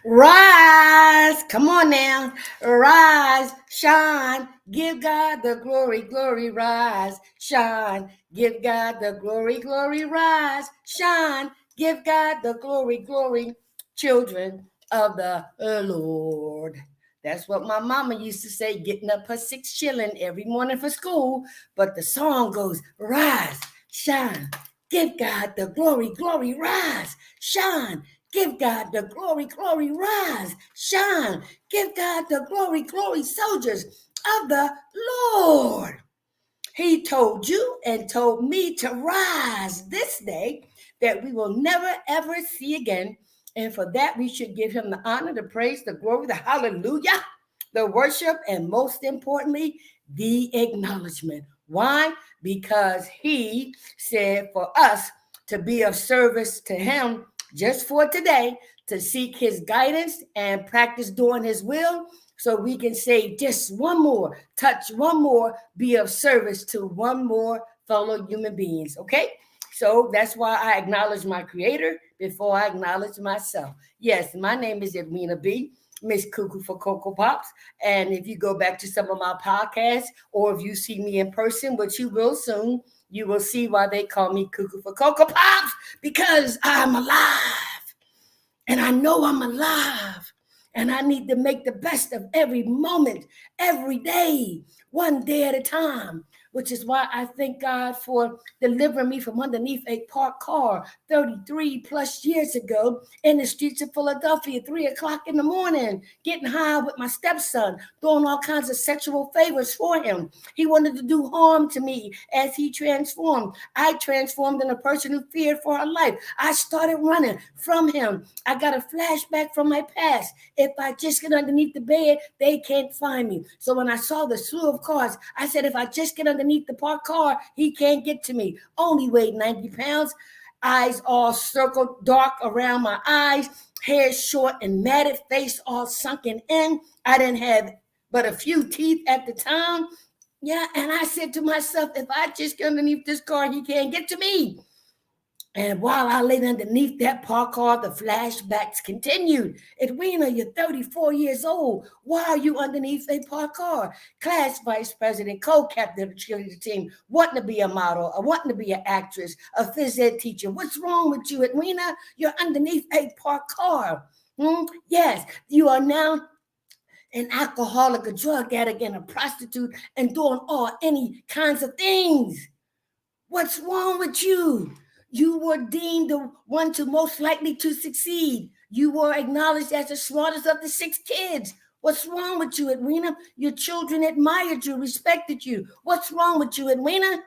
Rise. Come on now. Rise. Shine. Give God the glory. Glory. Rise. Shine. Give God the glory. Glory. Rise. Shine. Give God the glory. Glory. Children of the Lord. That's what my mama used to say, getting up her 6 shilling every morning for school. But the song goes, rise, shine, give God the glory, glory, rise, shine, give God the glory, glory, rise, shine, give God the glory, glory, soldiers of the Lord. He told you and told me to rise this day that we will never ever see again. And for that, we should give him the honor, the praise, the glory, the hallelujah, the worship, and most importantly, the acknowledgement. Why? Because he said for us to be of service to him just for today, to seek his guidance and practice doing his will, so we can say just one more, touch one more, be of service to one more fellow human beings. Okay? So that's why I acknowledge my creator before I acknowledge myself. Yes, my name is Edwina B. Miss Cuckoo for Cocoa Pops. And if you go back to some of my podcasts, or if you see me in person, which you will soon, you will see why they call me Cuckoo for Cocoa Pops, because I'm alive. And I know I'm alive. And I need to make the best of every moment, every day, one day at a time, which is why I thank God for delivering me from underneath a parked car 33 plus years ago in the streets of Philadelphia, 3 o'clock in the morning, getting high with my stepson, doing all kinds of sexual favors for him. He wanted to do harm to me as he transformed. I transformed in a person who feared for her life. I started running from him. I got a flashback from my past. If I just get underneath the bed, they can't find me. So when I saw the slew of cars, I said, if I just get underneath the parked car, he can't get to me. Only weighed 90 pounds, eyes all circled, dark around my eyes, hair short and matted, face all sunken in. I didn't have but a few teeth at the time. Yeah, and I said to myself, if I just get underneath this car, he can't get to me. And while I lay underneath that parked car, the flashbacks continued. Edwina, you're 34 years old. Why are you underneath a parked car? Class vice president, co-captain of the cheerleader team, wanting to be a model, wanting to be an actress, a phys ed teacher. What's wrong with you, Edwina? You're underneath a parked car. Yes, you are now an alcoholic, a drug addict, and a prostitute, and doing any kinds of things. What's wrong with you? You were deemed the one to most likely to succeed. You were acknowledged as the smartest of the 6 kids. What's wrong with you, Edwina? Your children admired you, respected you. What's wrong with you, Edwina?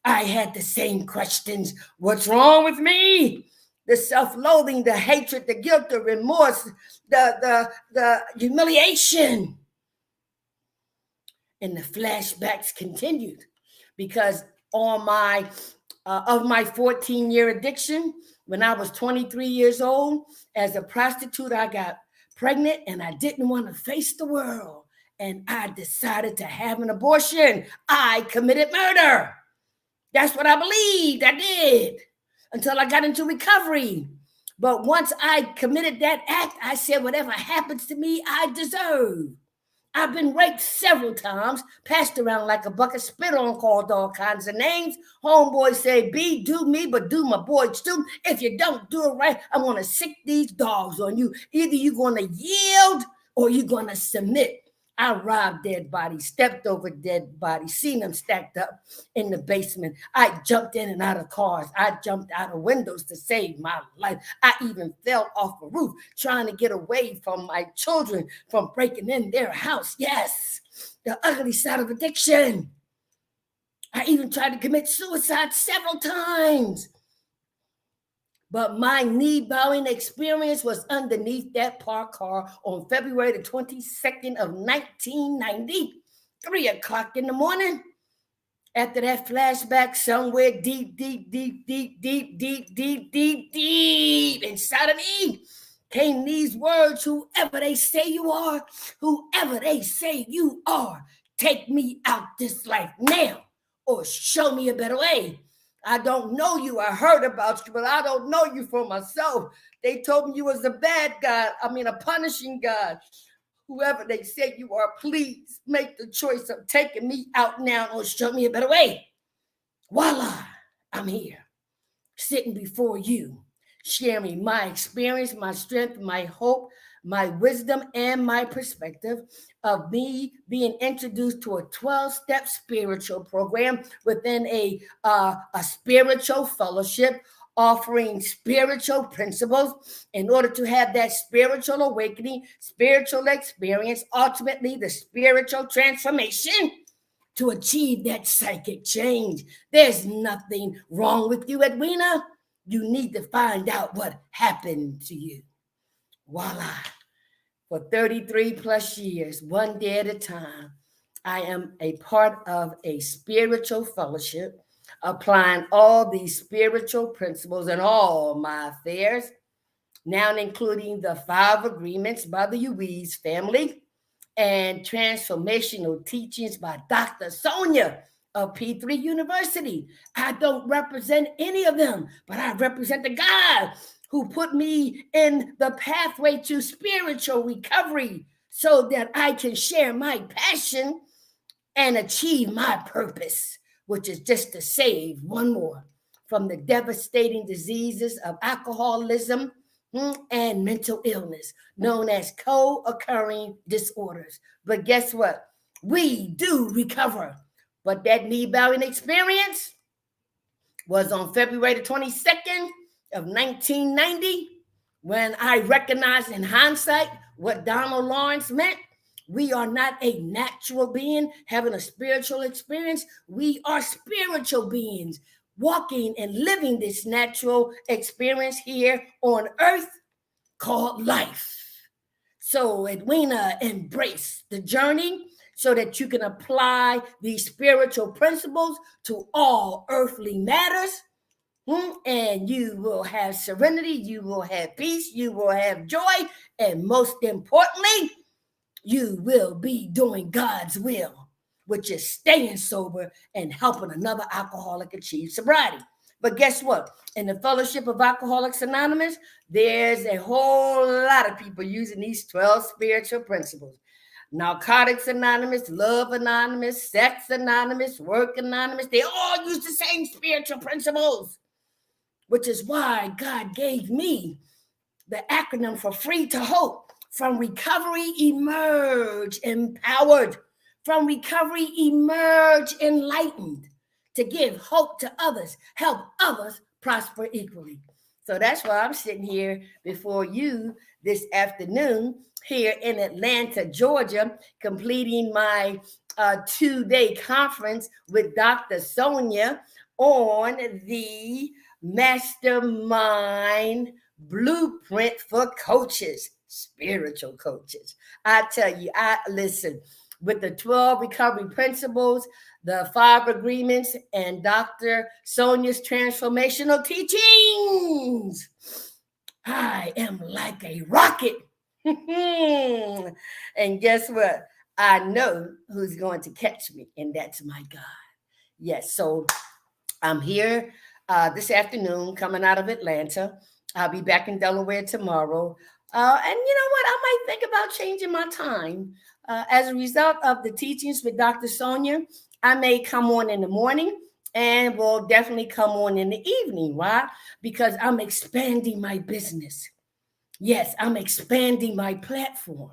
I had the same questions. What's wrong with me? The self-loathing, the hatred, the guilt, the remorse, the humiliation. And the flashbacks continued because on my 14-year addiction, when I was 23 years old, as a prostitute, I got pregnant and I didn't want to face the world. And I decided to have an abortion. I committed murder. That's what I believed I did until I got into recovery. But once I committed that act, I said, whatever happens to me, I deserve. I've been raped several times, passed around like a bucket, spit on, called all kinds of names. Homeboys say, B, do me, but do my boys too. If you don't do it right, I'm going to sick these dogs on you. Either you're going to yield or you're going to submit. I robbed dead bodies, stepped over dead bodies, seen them stacked up in the basement. I jumped in and out of cars. I jumped out of windows to save my life. I even fell off a roof trying to get away from my children from breaking in their house. Yes, the ugly side of addiction. I even tried to commit suicide several times. But my knee-bowing experience was underneath that parked car on February the 22nd of 1990, 3 o'clock in the morning. After that flashback, somewhere deep, deep, deep, deep, deep, deep, deep, deep, deep inside of me came these words, whoever they say you are, whoever they say you are, take me out this life now or show me a better way. I don't know you. I heard about you, but I don't know you for myself. They told me you was a bad God. A punishing God. Whoever they say you are, please make the choice of taking me out now or show me a better way. Voila, I'm here, sitting before you, sharing my experience, my strength, my hope, my wisdom, and my perspective of me being introduced to a 12-step spiritual program within a spiritual fellowship, offering spiritual principles in order to have that spiritual awakening, spiritual experience, ultimately the spiritual transformation to achieve that psychic change. There's nothing wrong with you, Edwina. You need to find out what happened to you. Voila. For 33 plus years, one day at a time, I am a part of a spiritual fellowship, applying all these spiritual principles in all my affairs, now including the 5 agreements by the Ruiz family and transformational teachings by Dr. Sonja of P3 University. I don't represent any of them, but I represent the God who put me in the pathway to spiritual recovery so that I can share my passion and achieve my purpose, which is just to save one more from the devastating diseases of alcoholism and mental illness, known as co-occurring disorders. But guess what? We do recover. But that knee-bowing experience was on February the 22nd of 1990 when I recognized in hindsight what Donald Lawrence meant. We are not a natural being having a spiritual experience. We are spiritual beings walking and living this natural experience here on earth called life. So, Edwina, embrace the journey so that you can apply these spiritual principles to all earthly matters. And you will have serenity, you will have peace, you will have joy, and most importantly, you will be doing God's will, which is staying sober and helping another alcoholic achieve sobriety. But guess what? In the Fellowship of Alcoholics Anonymous, there's a whole lot of people using these 12 spiritual principles. Narcotics Anonymous, Love Anonymous, Sex Anonymous, Work Anonymous, they all use the same spiritual principles, which is why God gave me the acronym for Free to Hope. From recovery, emerge empowered. From recovery, emerge enlightened. To give hope to others, help others prosper equally. So that's why I'm sitting here before you this afternoon here in Atlanta, Georgia, completing my 2-day conference with Dr. Sonja on the Mastermind Blueprint for Coaches, spiritual coaches. I tell you, I listen with the 12 recovery principles, the 5 agreements, and Dr. Sonja's transformational teachings. I am like a rocket. And guess what? I know who's going to catch me, and that's my God. Yes, so I'm here this afternoon coming out of Atlanta. I'll be back in Delaware tomorrow. And you know what? I might think about changing my time. As a result of the teachings with Dr. Sonja, I may come on in the morning and will definitely come on in the evening. Why? Because I'm expanding my business. Yes, I'm expanding my platform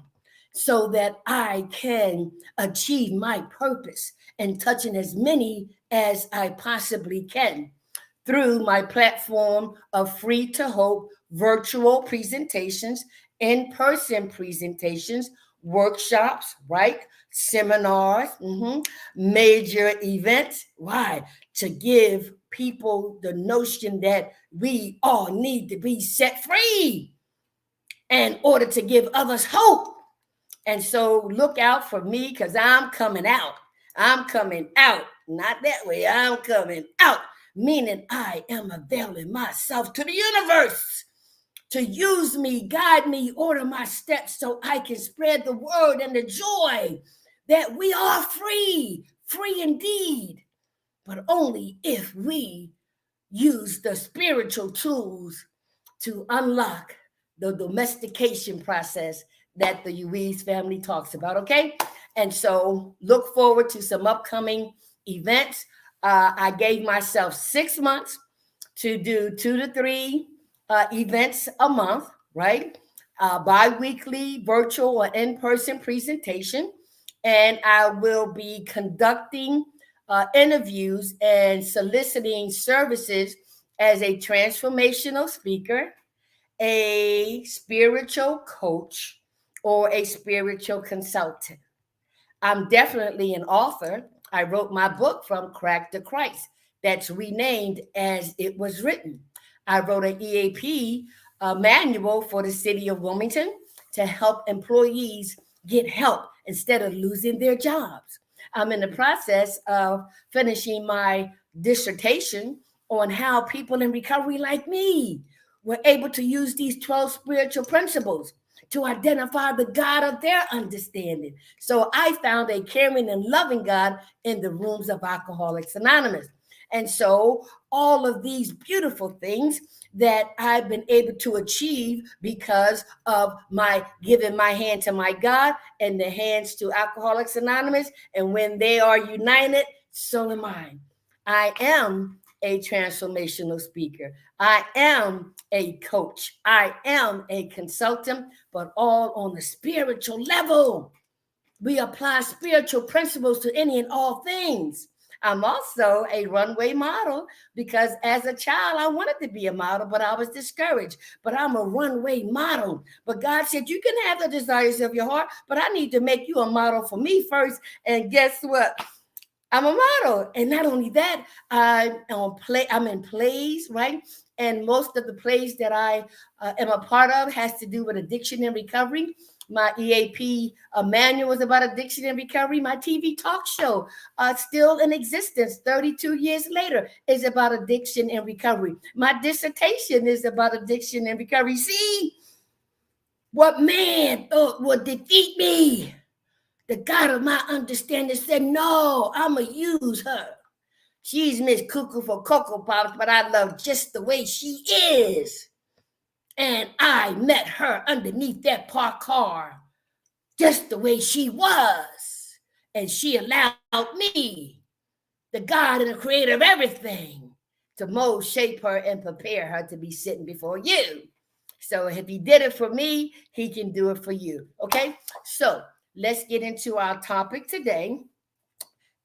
so that I can achieve my purpose and touching as many as I possibly can through my platform of Free to Hope virtual presentations, in-person presentations, workshops, right? Seminars, major events. Why? To give people the notion that we all need to be set free in order to give others hope. And so look out for me because I'm coming out. I'm coming out. Not that way. I'm coming out. Meaning I am availing myself to the universe to use me, guide me, order my steps so I can spread the word and the joy that we are free, free indeed, but only if we use the spiritual tools to unlock the domestication process that the Ruiz family talks about, okay? And so look forward to some upcoming events. I gave myself 6 months to do 2 to 3 events a month, right? Bi-weekly, virtual or in-person presentation. And I will be conducting interviews and soliciting services as a transformational speaker, a spiritual coach, or a spiritual consultant. I'm definitely an author. I wrote my book From Crack to Christ that's renamed As It Was Written. I wrote an EAP manual for the city of Wilmington to help employees get help instead of losing their jobs. I'm in the process of finishing my dissertation on how people in recovery like me were able to use these 12 spiritual principles to identify the God of their understanding. So I found a caring and loving God in the rooms of Alcoholics Anonymous. And so all of these beautiful things that I've been able to achieve because of my giving my hand to my God and the hands to Alcoholics Anonymous. And when they are united, so am I. I am a transformational speaker. I am a coach. I am a consultant, but all on a spiritual level. We apply spiritual principles to any and all things. I'm also a runway model because as a child, I wanted to be a model, but I was discouraged. But I'm a runway model. But God said, you can have the desires of your heart, but I need to make you a model for me first. And guess what? I'm a model. And not only that, I'm in plays, right? And most of the plays that I am a part of has to do with addiction and recovery. My EAP manual is about addiction and recovery. My TV talk show, still in existence 32 years later, is about addiction and recovery. My dissertation is about addiction and recovery. See, what man thought would defeat me, the God of my understanding said, no, I'm going to use her. She's Miss Cuckoo for Cocoa Pops, but I love just the way she is. And I met her underneath that parked car, just the way she was. And she allowed me, the God and the creator of everything, to mold, shape her, and prepare her to be sitting before you. So if he did it for me, he can do it for you. Okay? So let's get into our topic today.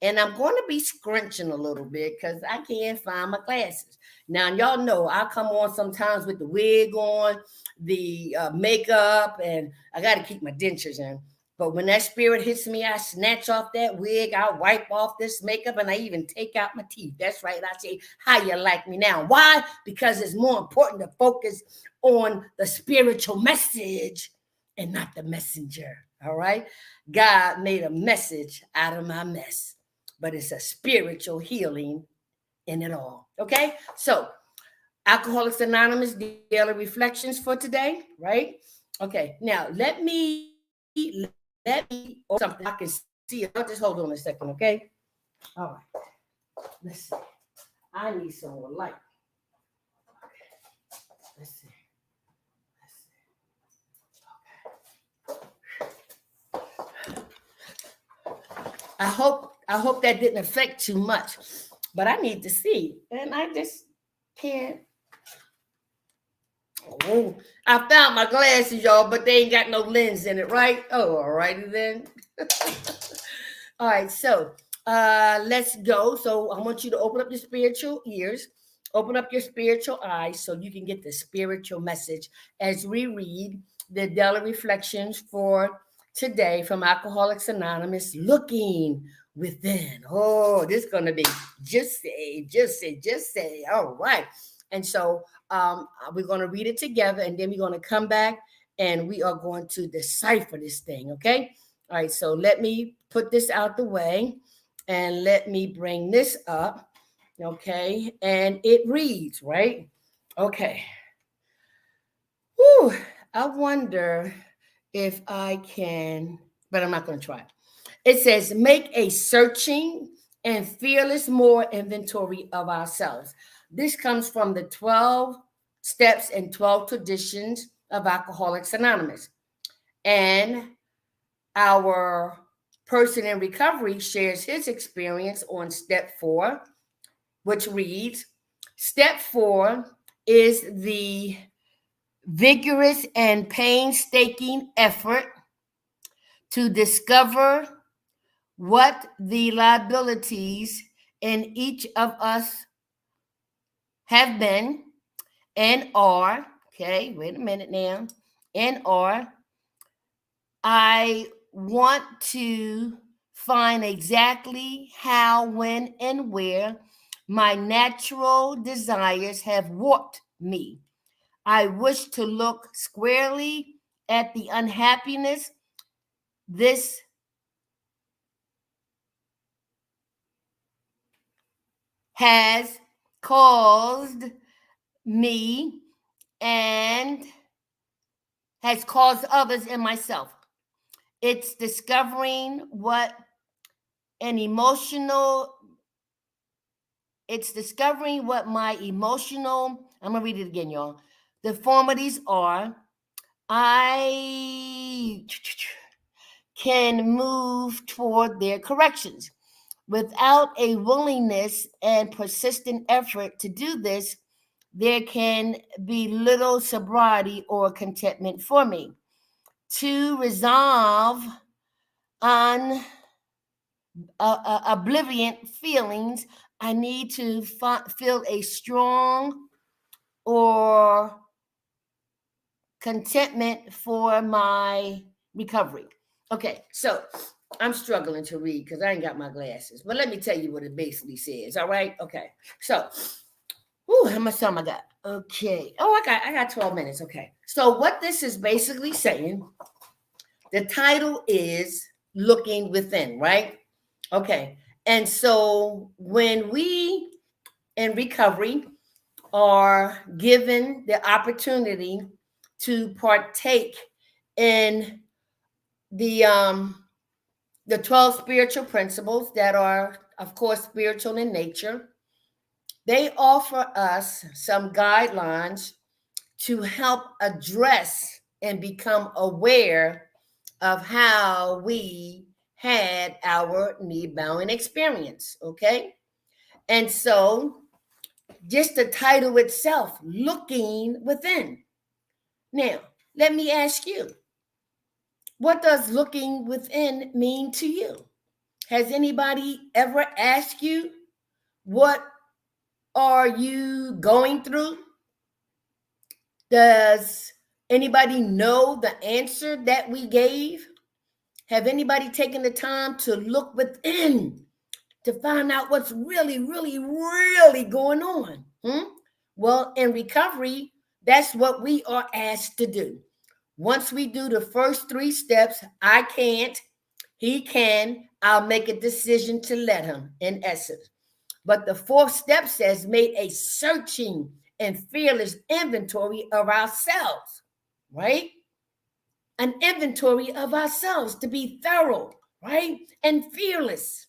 And I'm going to be scrunching a little bit because I can't find my glasses. Now, y'all know I come on sometimes with the wig on, the makeup, and I got to keep my dentures in. But when that spirit hits me, I snatch off that wig, I wipe off this makeup, and I even take out my teeth. That's right. I say, how you like me now? Why? Because it's more important to focus on the spiritual message and not the messenger. All right? God made a message out of my mess, but it's a spiritual healing in it all. Okay? So, Alcoholics Anonymous daily reflections for today, right? Okay. Now, let me something I can see. I'll just hold on a second, okay? All right. Let's see. I need some more light. Okay. Let's see. I hope that didn't affect too much, but I need to see, and I just can't. Oh, I found my glasses, y'all, but they ain't got no lens in it, right? Oh, all righty then. All right, so let's go. So I want you to open up your spiritual ears, open up your spiritual eyes so you can get the spiritual message as we read the daily reflections for today from Alcoholics Anonymous, Looking Within. Oh, this is going to be just say. All right. And so we're going to read it together, and then we're going to come back and we are going to decipher this thing, okay? All right, so let me put this out the way and let me bring this up, okay? And it reads, right? Okay. Whew, I wonder if I can, but I'm not going to try. It says, make a searching and fearless more inventory of ourselves. This comes from the 12 steps and 12 traditions of Alcoholics Anonymous. And our person in recovery shares his experience on step 4, which reads, step 4 is the vigorous and painstaking effort to discover what the liabilities in each of us have been and are. Okay, wait a minute now. And are. I want to find exactly how, when, and where my natural desires have warped me. I wish to look squarely at the unhappiness this has caused me and has caused others and myself. It's discovering what an emotional, it's discovering what my emotional, I'm gonna read it again, y'all. Deformities are. I can move toward their corrections. Without a willingness and persistent effort to do this, there can be little sobriety or contentment for me. To resolve on oblivion feelings, I need to feel a strong or contentment for my recovery. Okay, so I'm struggling to read because I ain't got my glasses. But let me tell you what it basically says. All right. Okay. So, how much time I got? Okay. Oh, I got 12 minutes. Okay. So what this is basically saying, the title is Looking Within, right? Okay. And so when we in recovery are given the opportunity to partake in the 12 spiritual principles that are, of course, spiritual in nature, they offer us some guidelines to help address and become aware of how we had our knee bowing experience. Okay. And so just the title itself, Looking Within. Now, let me ask you, what does looking within mean to you? Has anybody ever asked you, what are you going through? Does anybody know the answer that we gave? Have anybody taken the time to look within to find out what's really, really, really going on? Well, in recovery, that's what we are asked to do. Once we do the first 3 steps, I can't, he can, I'll make a decision to let him, in essence. But the 4th step says, make a searching and fearless inventory of ourselves, right? An inventory of ourselves, to be thorough, right? And fearless,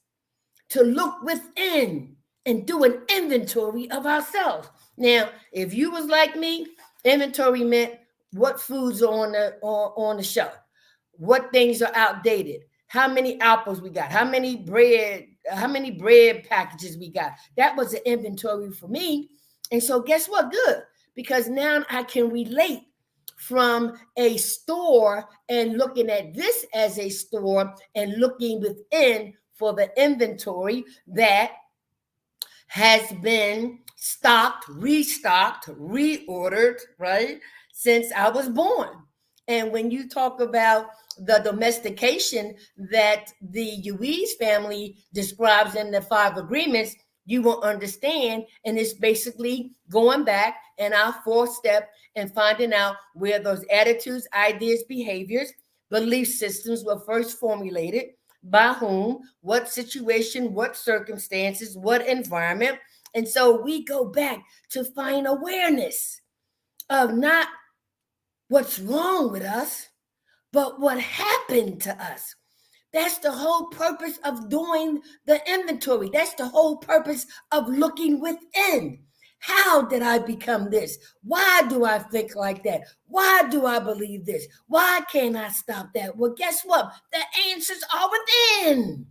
to look within and do an inventory of ourselves. Now, if you was like me, inventory meant what foods are on the shelf, what things are outdated, how many apples we got, how many bread packages we got. That was an inventory for me. And so guess what? Good, because now I can relate from a store and looking at this as a store and looking within for the inventory that has been stocked, restocked, reordered, right, since I was born. And when you talk about the domestication that the Ruiz family describes in the 5 agreements, you will understand. And it's basically going back in our 4th step and finding out where those attitudes, ideas, behaviors, belief systems were first formulated, by whom, what situation, what circumstances, what environment. And so we go back to find awareness of not what's wrong with us, but what happened to us. That's the whole purpose of doing the inventory. That's the whole purpose of looking within. How did I become this? Why do I think like that? Why do I believe this? Why can't I stop that? Well, guess what? The answers are within.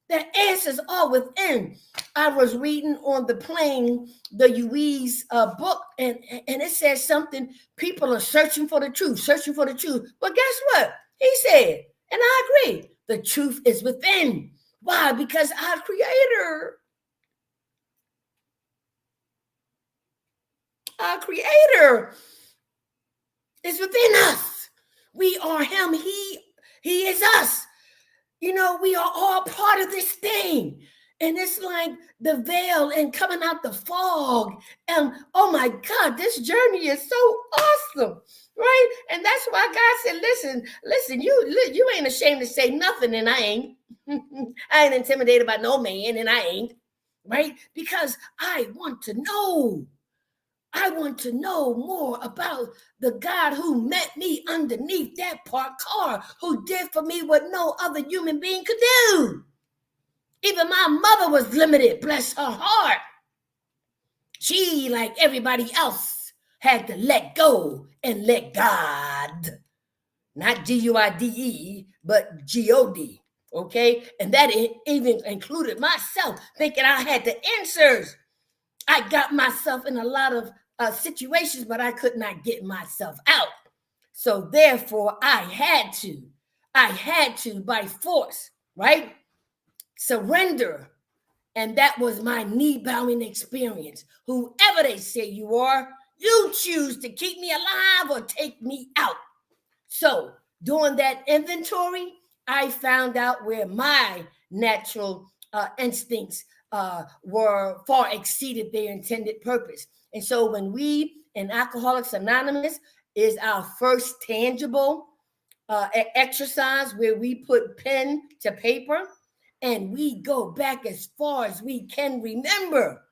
The answers are within. I was reading on the plane the Ruiz book, and it says something. People are searching for the truth, searching for the truth. But guess what? He said, and I agree, the truth is within. Why? Because our Creator is within us. We are Him. He is us. You know, we are all part of this thing. And it's like the veil and coming out the fog. And oh my God, this journey is so awesome, right? And that's why God said, listen, you ain't ashamed to say nothing, and I ain't. I ain't intimidated by no man, and I ain't, right? Because I want to know. I want to know more about the God who met me underneath that parked car, who did for me what no other human being could do. Even my mother was limited, bless her heart. She, like everybody else, had to let go and let God. Not G-U-I-D-E, but G-O-D, okay? And that even included myself, thinking I had the answers. I got myself in a lot of situations, but I could not get myself out. So therefore, I had to by force, right? Surrender. And that was my knee-bowing experience. Whoever they say you are, you choose to keep me alive or take me out. So during that inventory, I found out where my natural instincts were far exceeded their intended purpose. And so when we in Alcoholics Anonymous is our first tangible exercise where we put pen to paper and we go back as far as we can remember,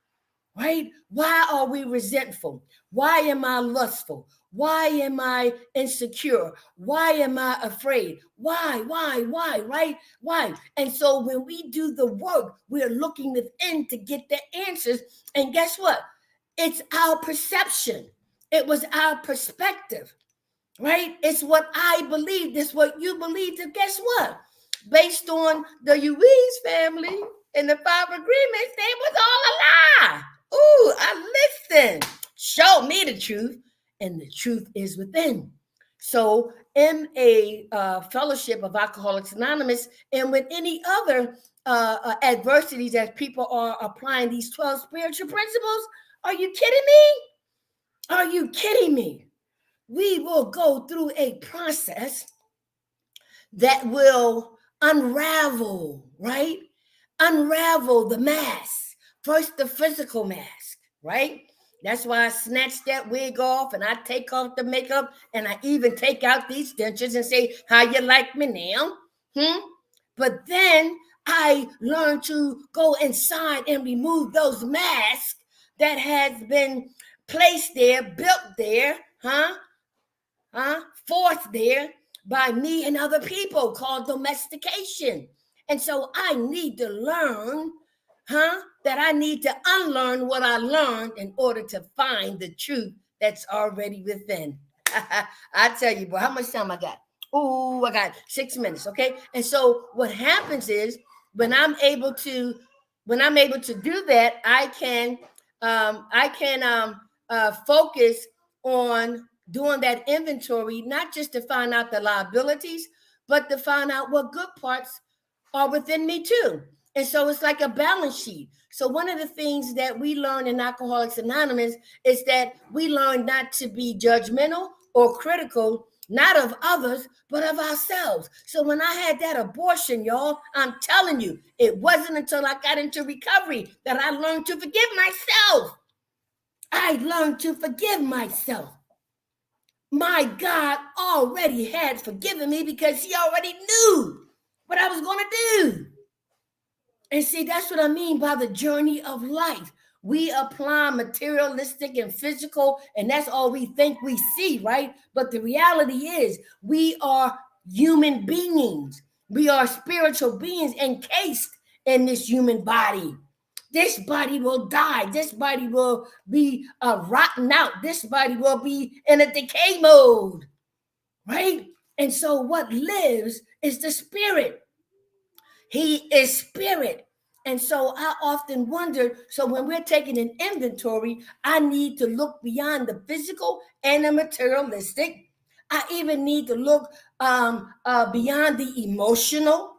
right? Why are we resentful? Why am I lustful? Why am I insecure? Why am I afraid? Why, right? Why? And so when we do the work, we're looking within to get the answers. And guess what? It's our perception. It was our perspective, right? It's what I believed. It's what you believed. And guess what? Based on the Ruiz family and the 5 agreements, they was all a lie. Ooh, I listened. Show me the truth, and the truth is within. So, in a fellowship of Alcoholics Anonymous, and with any other adversities as people are applying these 12 spiritual principles, are you kidding me? Are you kidding me? We will go through a process that will unravel, right? Unravel the mask. First, the physical mask, right? That's why I snatch that wig off and I take off the makeup and I even take out these dentures and say, how you like me now? But then I learn to go inside and remove those masks that has been placed there, built there, forced there by me and other people, called domestication. And so I need to learn, that I need to unlearn what I learned in order to find the truth that's already within. I tell you, boy, how much time I got? Oh, I got 6 minutes, okay? And so what happens is when I'm able to do that, I can focus on doing that inventory, not just to find out the liabilities, but to find out what good parts are within me too. And so it's like a balance sheet. So one of the things that we learn in Alcoholics Anonymous is that we learn not to be judgmental or critical, not of others, but of ourselves. So when I had that abortion, y'all, I'm telling you, it wasn't until I got into recovery that I learned to forgive myself. I learned to forgive myself. My God already had forgiven me because he already knew what I was going to do. And see, that's what I mean by the journey of life. We apply materialistic and physical, and that's all we think we see, right? But the reality is we are human beings. We are spiritual beings encased in this human body. This body will die. This body will be rotten out. This body will be in a decay mode, right? And so what lives is the spirit. He is spirit. And so I often wondered, so when we're taking an inventory, I need to look beyond the physical and the materialistic. I even need to look beyond the emotional,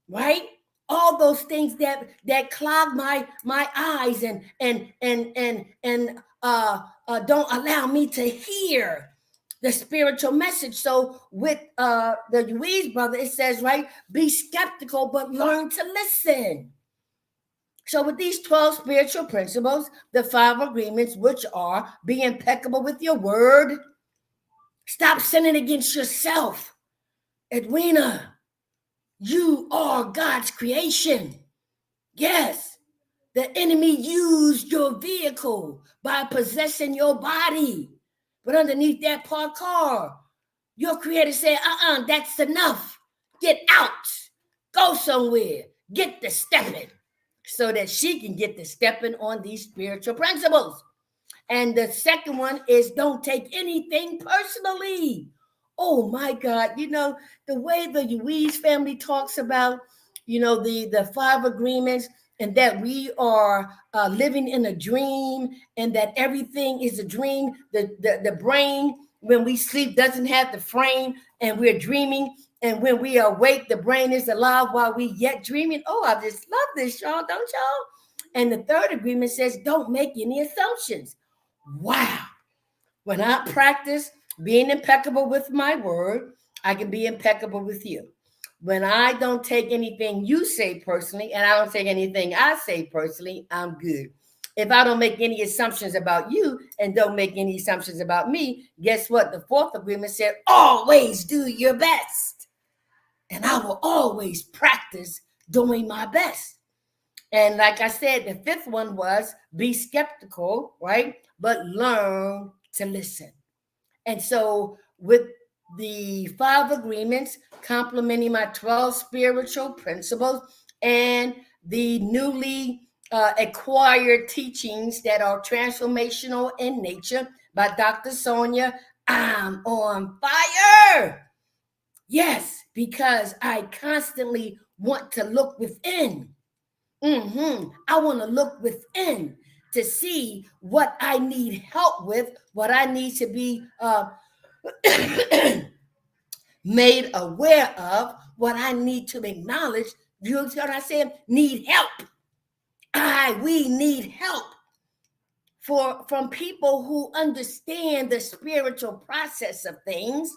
right? All those things that clog my eyes and don't allow me to hear the spiritual message. So with the Ruiz brother, it says, right, be skeptical, but learn to listen. So with these 12 spiritual principles, the 5 agreements, which are be impeccable with your word, stop sinning against yourself. Edwina, you are God's creation. Yes, the enemy used your vehicle by possessing your body. But underneath that parked car, your creator said, that's enough. Get out. Go somewhere. Get the stepping. So that she can get the stepping on these spiritual principles. And the second one is don't take anything personally. Oh my God. The way the Ruiz family talks about, the 5 agreements, and that we are living in a dream, and that everything is a dream. The brain, when we sleep, doesn't have the frame, and we're dreaming. And when we are awake, the brain is alive while we yet dreaming. Oh, I just love this, y'all, don't y'all? And the third agreement says, don't make any assumptions. Wow. When I practice being impeccable with my word, I can be impeccable with you. When I don't take anything you say personally, and I don't take anything I say personally, I'm good. If I don't make any assumptions about you and don't make any assumptions about me, guess what? The 4th agreement said, always do your best. And I will always practice doing my best. And like I said, the 5th one was be skeptical, right? But learn to listen. And so with the 5 agreements, complementing my 12 spiritual principles and the newly acquired teachings that are transformational in nature by Dr. Sonja, I'm on fire. Yes, because I constantly want to look within. I want to look within to see what I need help with, what I need to be made aware of, what I need to acknowledge. You know what I said? Need help. We need help from people who understand the spiritual process of things.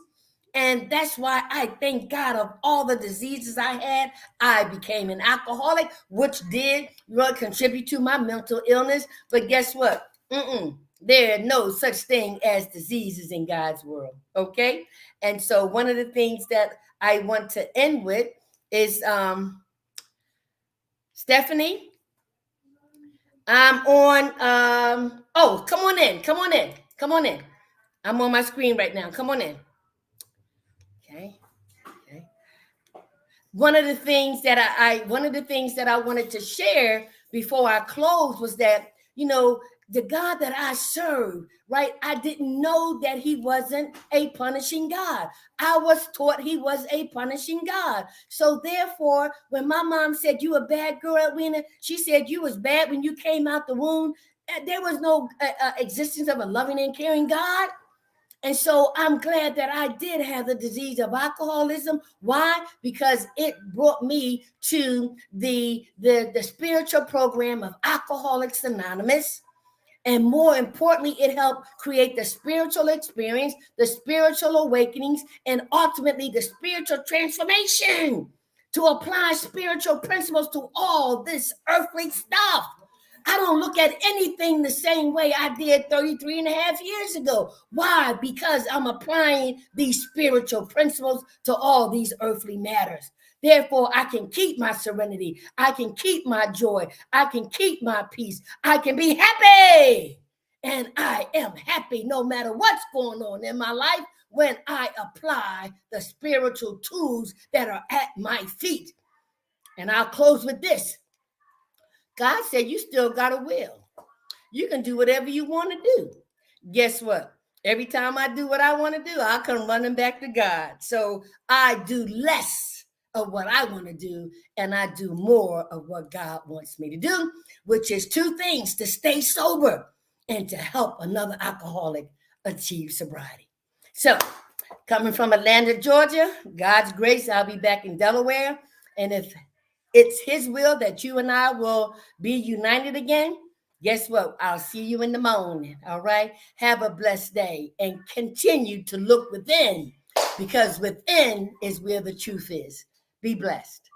And that's why I thank God of all the diseases I had. I became an alcoholic, which did really contribute to my mental illness. But guess what? There are no such thing as diseases in God's world. Okay. And so one of the things that I want to end with is Stephanie. I'm on come on in. I'm on my screen right now. Come on in. Okay. One of the things that I wanted to share before I close was that, the God that I serve, right? I didn't know that he wasn't a punishing God. I was taught he was a punishing God. So therefore, when my mom said, you a bad girl, Edwina, she said you was bad when you came out the womb. There was no existence of a loving and caring God. And so I'm glad that I did have the disease of alcoholism. Why? Because it brought me to the spiritual program of Alcoholics Anonymous. And more importantly, it helped create the spiritual experience, the spiritual awakenings, and ultimately the spiritual transformation to apply spiritual principles to all this earthly stuff. I don't look at anything the same way I did 33 and a half years ago. Why? Because I'm applying these spiritual principles to all these earthly matters. Therefore, I can keep my serenity. I can keep my joy. I can keep my peace. I can be happy. And I am happy no matter what's going on in my life when I apply the spiritual tools that are at my feet. And I'll close with this. God said you still got a will. You can do whatever you want to do. Guess what? Every time I do what I want to do, I come running back to God. So I do less of what I want to do, and I do more of what God wants me to do, which is two things: to stay sober and to help another alcoholic achieve sobriety. So, coming from Atlanta, Georgia, God's grace, I'll be back in Delaware. And if it's His will that you and I will be united again, guess what? I'll see you in the morning. All right. Have a blessed day and continue to look within, because within is where the truth is. Be blessed.